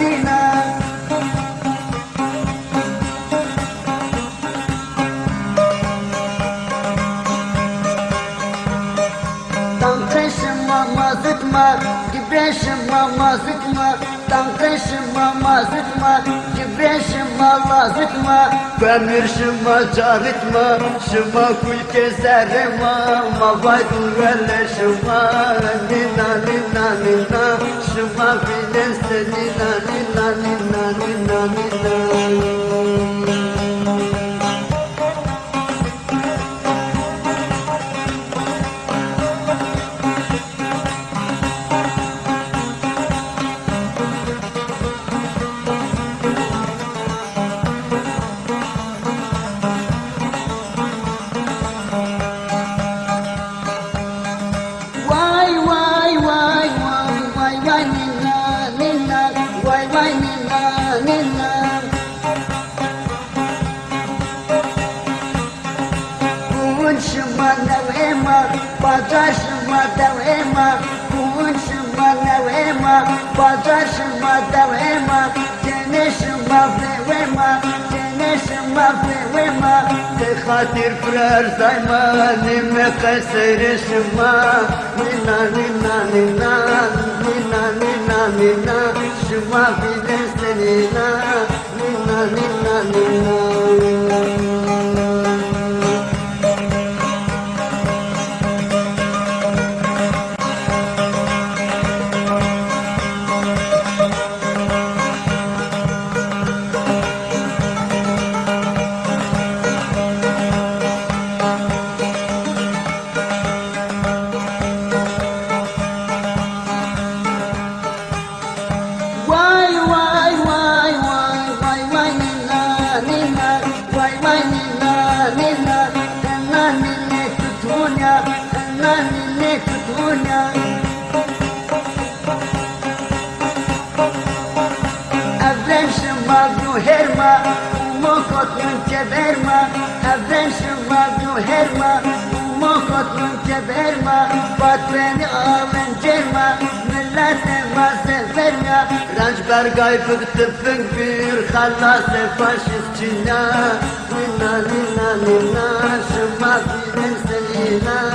Medina. Tankışıma mazıtma, gibreşıma mazıtma. Tankışıma mazıtma, gibreşıma lazıtma. Kömürşıma çağıtma, şıma kul keserima. Mavaydul velleşıma, nina nina nina. Şıma bilense nina nina nina nina nina. Şıma nevema, bacaşıma devema. Şıma nevema, bacaşıma devema. Cenişıma vevema, cenişıma vevema. Te hatir frer zayma, nime kayserişıma. Nina nina nina, nina nina nina. Şıma bilense nina, nina nina nina. Herma, mokotlun keberma, evrenşıma herma, mokotlun keberma, batveni alen cerma, millete vazı verma, ranç bergay fıktı bir halase faşistçina, nina nina nina, şıma bilen selina.